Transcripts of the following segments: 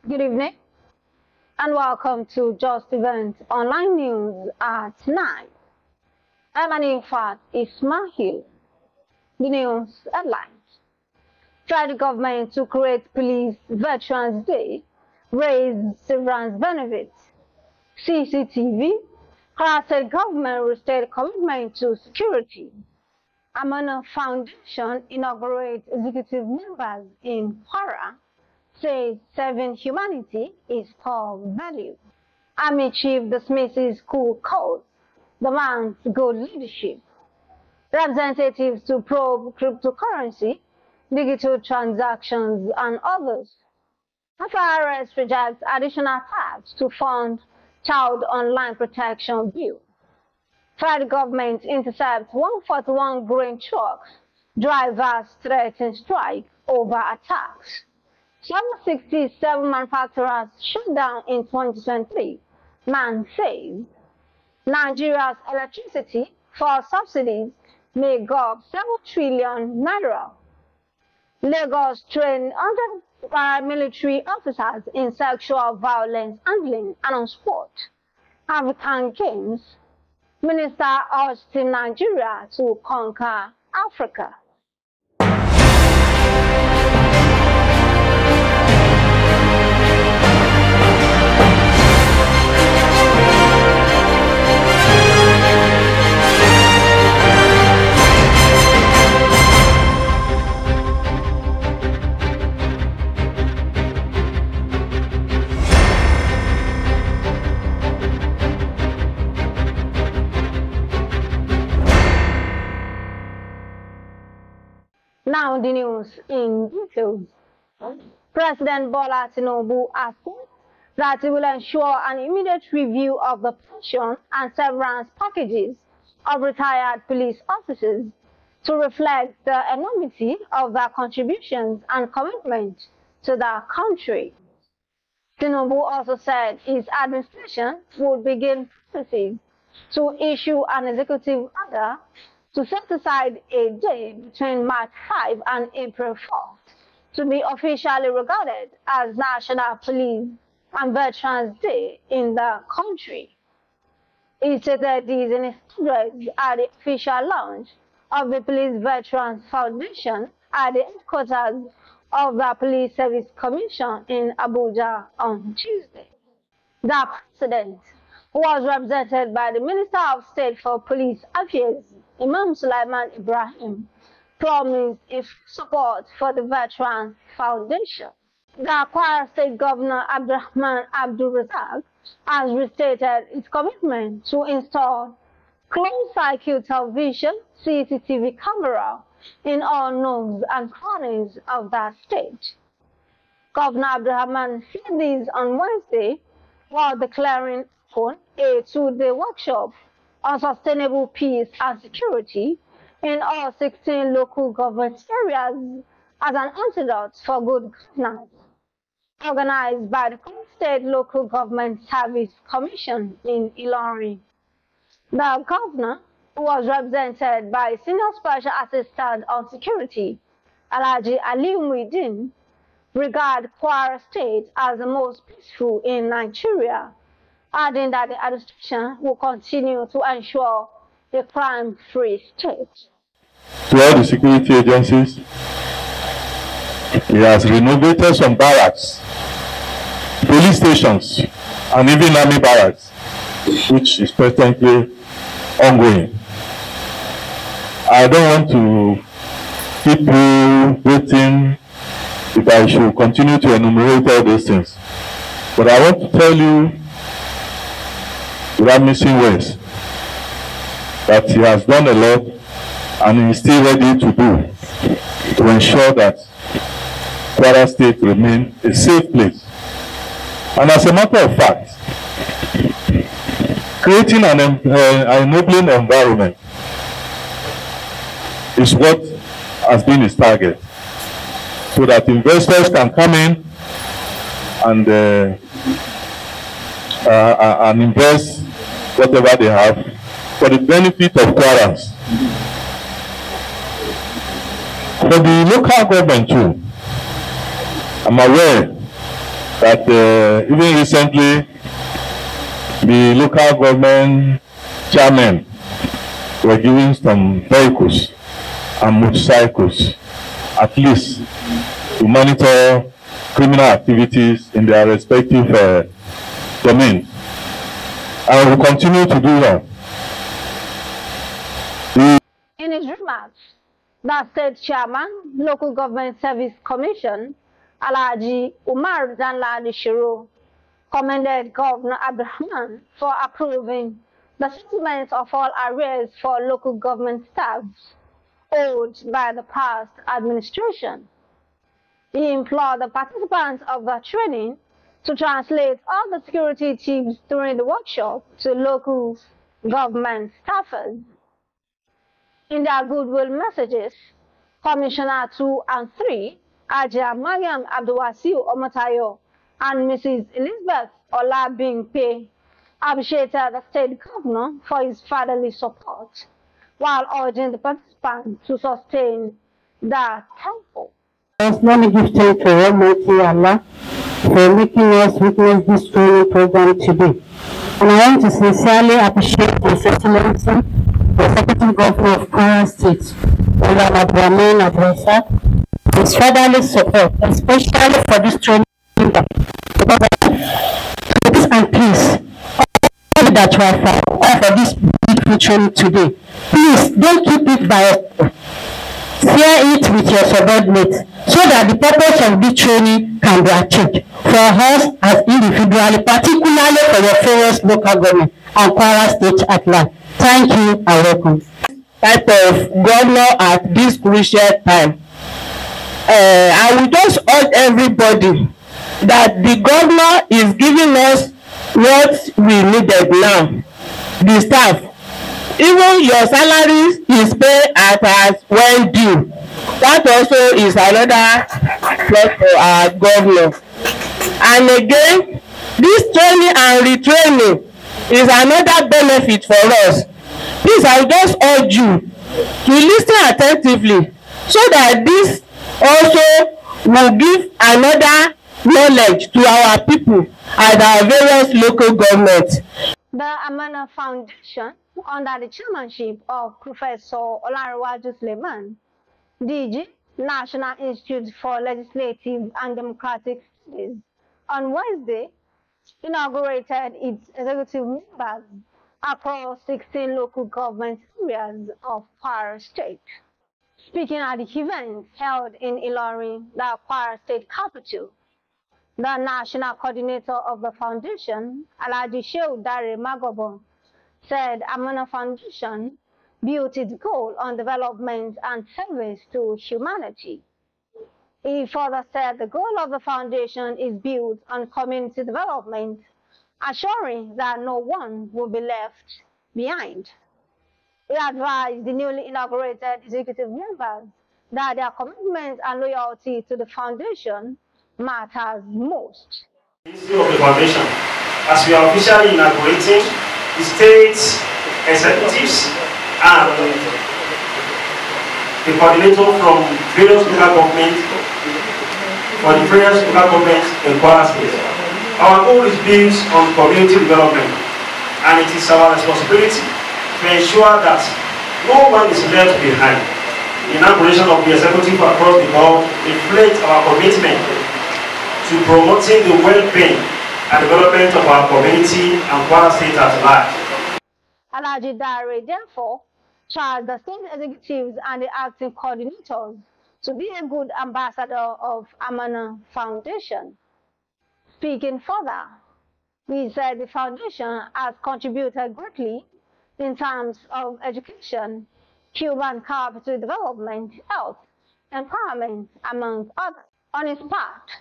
Good evening and welcome to Justeventonline News at 9. I'm Anifat Ismail. The news headlines. Try the government to create Police Veterans Day, raise severance benefits. CCTV, Restates government restate commitment to security. Amana Foundation inaugurates executive members in Kwara, says serving humanity is core value. Army chief dismisses coup cause, demands good leadership. Representatives to probe cryptocurrency, digital transactions, and others. FRS rejects additional tax to fund Child Online Protection Bill. Federal government intercepts 141 grain trucks. Drivers threaten strike over attacks. 767 manufacturers shut down in 2023. Man says Nigeria's electricity for subsidies may go up 7 trillion naira. Lagos trained 100 paramilitary officers in sexual violence handling and on sport. African Games. Minister urged Team Nigeria to conquer Africa. Now the news in details. President Bola Tinubu has said that he will ensure an immediate review of the pension and severance packages of retired police officers to reflect the enormity of their contributions and commitment to the country. Tinubu also said his administration would begin processes to issue an executive order to set aside a day between March 5 and April 4th to be officially regarded as National Police and Veterans Day in the country. He stated this in his address at the official launch of the Police Veterans Foundation at the headquarters of the Police Service Commission in Abuja on Tuesday. The president was represented by the Minister of State for Police Affairs, Imam Sulaiman Ibrahim, promised his support for the Veterans Foundation. The Kwara State Governor Abdurrahman Abdul Razak has restated its commitment to install closed-circuit television CCTV camera in all nooks and corners of that state. Governor Abdurrahman said this on Wednesday while declaring open a two-day workshop on sustainable peace and security in all 16 local government areas as an antidote for good governance, organized by the State Local Government Service Commission in Ilorin. The governor, who was represented by Senior Special Assistant on Security, Alhaji Ali Muideen, regarded Kwara State as the most peaceful in Nigeria, adding that the administration will continue to ensure a crime-free state. To all the security agencies, he has renovated some barracks, police stations, and even army barracks, which is presently ongoing. I don't want to keep you waiting if I should continue to enumerate all those things, but I want to tell you without missing words that he has done a lot and he is still ready to do to ensure that Kwara State remains a safe place. And as a matter of fact, creating an enabling environment is what has been his target, so that investors can come in and invest whatever they have for the benefit of Kwarans. For the local government too, I'm aware that even recently, the local government chairmen were given some vehicles and motorcycles, at least to monitor criminal activities in their respective domains. And we will continue to do that. In his remarks, the state chairman, Local Government Service Commission, Alhaji Umar Danladi Shiro, commended Governor Abdurrahman for approving the settlement of all arrears for local government staffs owed by the past administration. He implored the participants of the training to translate all the security tips during the workshop to local government staffers. In their goodwill messages, Commissioner 2 and 3, Ajia Mariam Abdulwasiu Omotayo and Mrs. Elizabeth Olabingpe, appreciated the state governor for his fatherly support, while urging the participants to sustain the temple. Let me give thanks to Almighty Allah for making us witness this training program today. And I want to sincerely appreciate His Excellency, the Executive Governor of Kwara State, Abdurrahman Abdulwasiu, his fatherly support, especially for this training. Because and please, all that you are for this beautiful training today, please don't keep it by yourself. Share it with your subordinates so that the purpose of this training can be achieved for us as individually, particularly for your various local government and Kwara State at large. Thank you and welcome. Type of governor at this crucial time. I will just urge everybody that the governor is giving us what we needed now. The staff. Even your salaries is paid as when due. That also is another plus for our governor. And again, this training and retraining is another benefit for us. Please, I will just urge you to listen attentively so that this also will give another knowledge to our people and our various local governments. The Amana Foundation, under the chairmanship of Professor Olanrewaju Suleiman, DG, National Institute for Legislative and Democratic Studies, on Wednesday, inaugurated its executive members across 16 local government areas of Kwara State. Speaking at the event held in Ilorin, the Kwara State capital, the national coordinator of the foundation, Alhaji Shehu Dare Magobon, said Amana Foundation built its goal on development and service to humanity. He further said the goal of the foundation is built on community development, assuring that no one will be left behind. He advised the newly inaugurated executive members that their commitment and loyalty to the foundation matters most. The history of the foundation, as we are officially inaugurating, the state executives and the coordinator from various local governments for the various local governments in Kwara State. Our goal is built on community development, and it is our responsibility to ensure that no one is left behind. The inauguration of the executive across the board reflects our commitment to promoting the well-being and development of our community and Kwara State at large. Alhaji Dare therefore charged the state executives and the acting coordinators to be a good ambassador of Amana Foundation. Speaking further, he said the foundation has contributed greatly in terms of education, human capital development, health, empowerment, among others. On his part,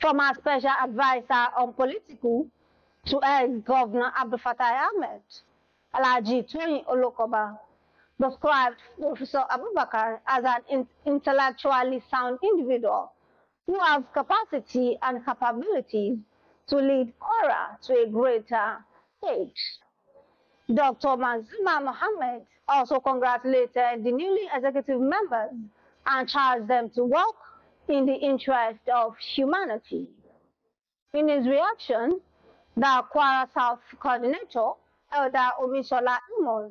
from our special advisor on political to ex-Governor Abdul Fattah Ahmed, Alhaji Toyin Olokoba described Professor Abubakar as an intellectually sound individual who has capacity and capabilities to lead Kwara to a greater stage. Dr. Mazuma Mohammed also congratulated the newly executive members and charged them to work in the interest of humanity. In his reaction, the Kwara South coordinator, Elder Omisola Amos,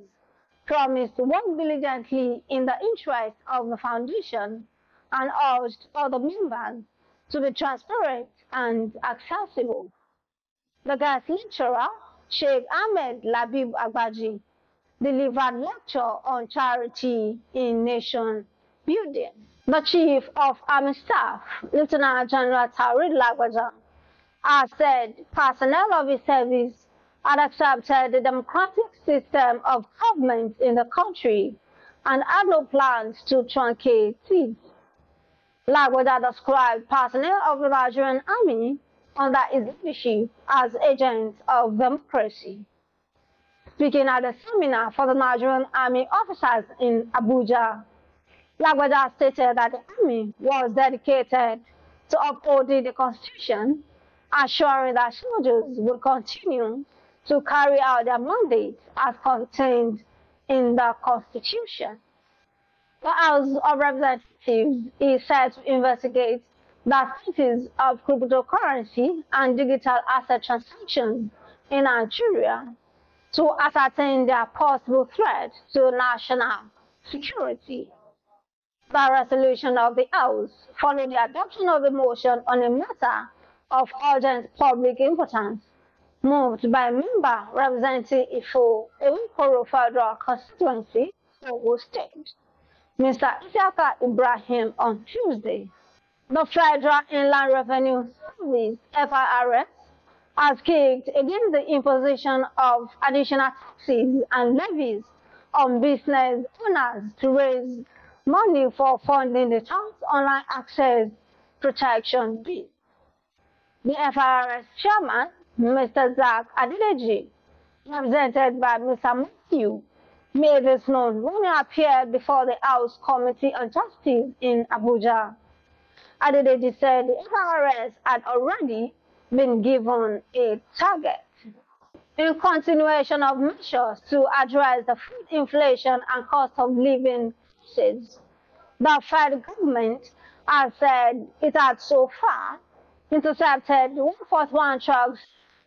promised to work diligently in the interest of the foundation and urged other members to be transparent and accessible. The guest lecturer, Sheikh Ahmed Labib Agbaji, delivered lecture on charity in nation building. The Chief of Army Staff, Lieutenant General Taurid Lagbaja, has said personnel of his service had accepted the democratic system of government in the country and had no plans to truncate it. Lagbaja described personnel of the Nigerian Army under his leadership as agents of democracy. Speaking at a seminar for the Nigerian Army officers in Abuja, Lagbaja stated that the Army was dedicated to upholding the Constitution, assuring that soldiers would continue to carry out their mandate as contained in the Constitution. The House of Representatives is set to investigate the activities of cryptocurrency and digital asset transactions in Nigeria to ascertain their possible threat to national security. The resolution of the House followed the adoption of the motion on a matter of urgent public importance, moved by a member representing Ifo, Ewikoro Federal Constituency, Ogun State, Mr. Isiaka Ibrahim, on Tuesday. The Federal Inland Revenue Service, FIRS, has kicked against the imposition of additional taxes and levies on business owners to raise money for funding the Tax Online Access Protection Bill. The FIRS chairman, Mr. Zach Adedeji, represented by Mr. Matthew, made this known when he appeared before the House Committee on Justice in Abuja. Adedeji said the FIRS had already been given a target. In continuation of measures to address the food inflation and cost of living crisis, the federal government has said it had so far intercepted 141 trucks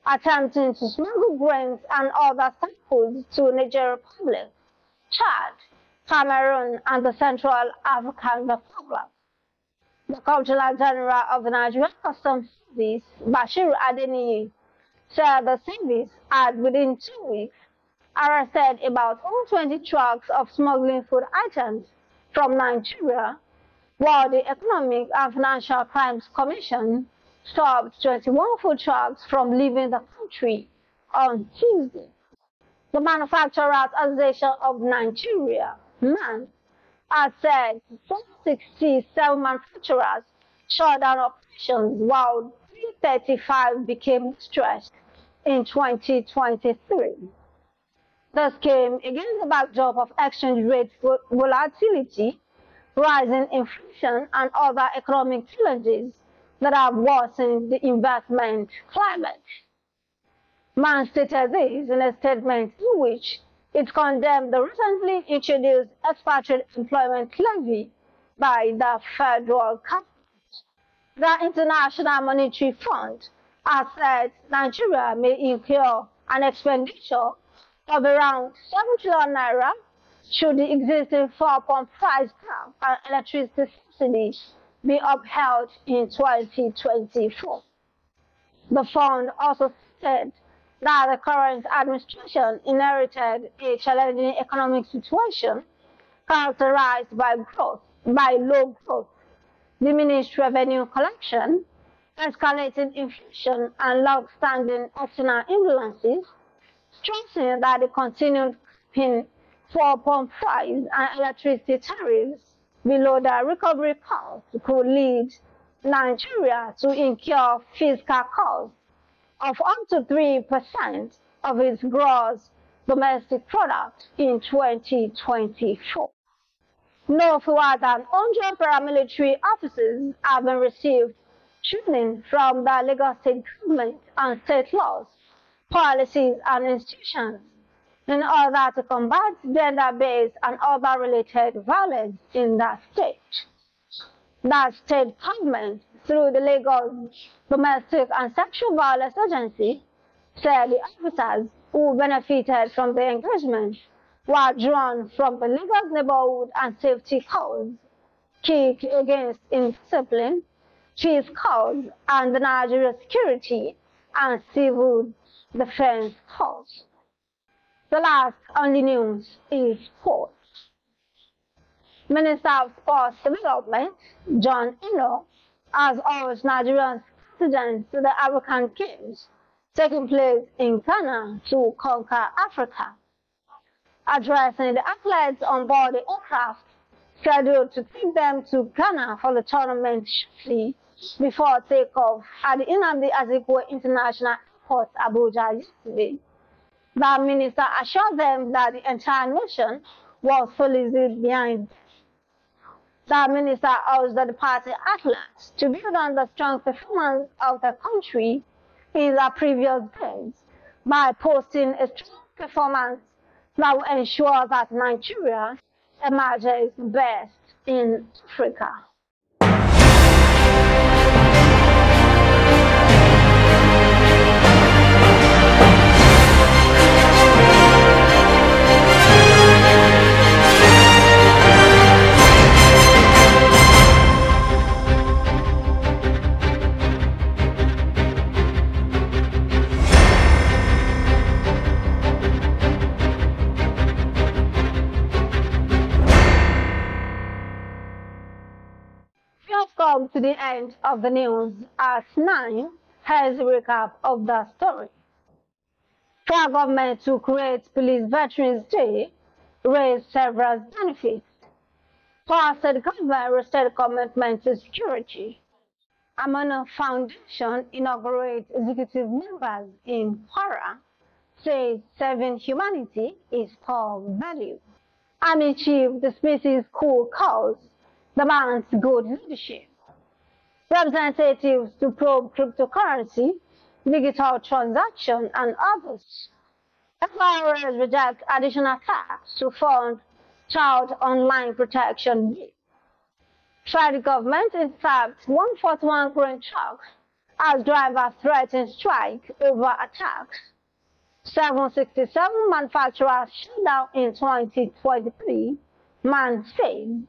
attempting to smuggle grains and other staples to Niger Republic, Chad, Cameroon, and the Central African Republic. The Comptroller General of the Nigerian Customs Service, Bashir Adeniyi, said the service had, within 2 weeks, arrested about 120 trucks of smuggling food items from Nigeria, while the Economic and Financial Crimes Commission stopped 21 food trucks from leaving the country on Tuesday. The Manufacturers Association of Nigeria, MAN, has said 467 manufacturers shut down operations while 335 became stressed in 2023. This came against the backdrop of exchange rate volatility, rising inflation, and other economic challenges that have worsened the investment climate. MAN stated this in a statement in which it condemned the recently introduced expatriate employment levy by the federal government. The International Monetary Fund has said Nigeria may incur an expenditure of around 7 trillion naira should the existing 4-pump price cap and electricity subsidies be upheld in 2024. The fund also said that the current administration inherited a challenging economic situation characterized by low growth, diminished revenue collection, escalating inflation, and long-standing external influences, stressing that the continued creeping 4-pump price and electricity tariffs below the recovery cost could lead Nigeria to incur fiscal costs of up to 3% of its gross domestic product in 2024. No fewer than 100 paramilitary officers have been received training from the Lagos State government and state laws, policies, and institutions in order to combat gender-based and other related violence in that state. The state government through the Lagos Domestic and Sexual Violence Agency, said the officers who benefited from the engagement were drawn from the Lagos Neighborhood and Safety Cause, Kick Against Indiscipline, Peace Cause, and the Nigeria Security and Civil Defense Cause. The last on the news is sports. Minister of Sports Development, John Eno, has urged Nigerian citizens to the African Games taking place in Ghana to conquer Africa. Addressing the athletes on board the aircraft scheduled to take them to Ghana for the tournament shortly before takeoff at the Nnamdi Azikiwe International Airport, Abuja, yesterday, the minister assured them that the entire nation was fully behind them. The minister urged the party athletes to build on the strong performance of the country in the previous games by posting a strong performance that will ensure that Nigeria emerges best in Africa. Come to the end of the news at 9. Here's a recap of the story. For government to create Police Veterans Day, raise several benefits. Power State government rested commitment to security. Amana Foundation inaugurates executive members in Kwara, says serving humanity is core value. Army Chief dismisses coup cause, demands good leadership. Representatives to probe cryptocurrency, digital transaction, and others. FIRS reject additional tax to fund child online protection bill. Federal government inspects 141 grain trucks as drivers threaten strike over attacks. 767 manufacturers shut down in 2023, man said.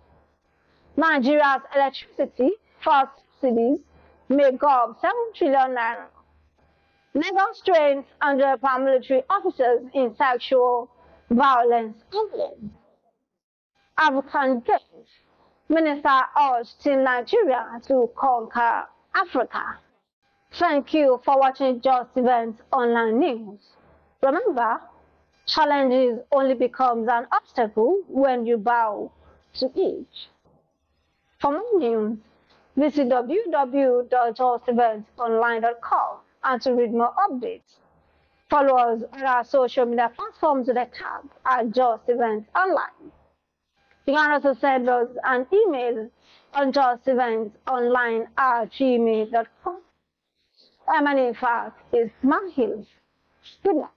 Nigeria's electricity for subsidies may go up 7 trillion naira. Lagos trains under paramilitary officers in sexual violence complaints. African Games. Minister urged Team Nigeria to conquer Africa. Thank you for watching Justeventonline News. Remember, challenges only becomes an obstacle when you bow to each. For more news, visit www.justeventonline.com and to read more updates. Follow us on our social media platforms with the tab at Justeventonline. You can also send us an email on justeventonline@gmail.com. My name, in fact, is Mahil. Good night.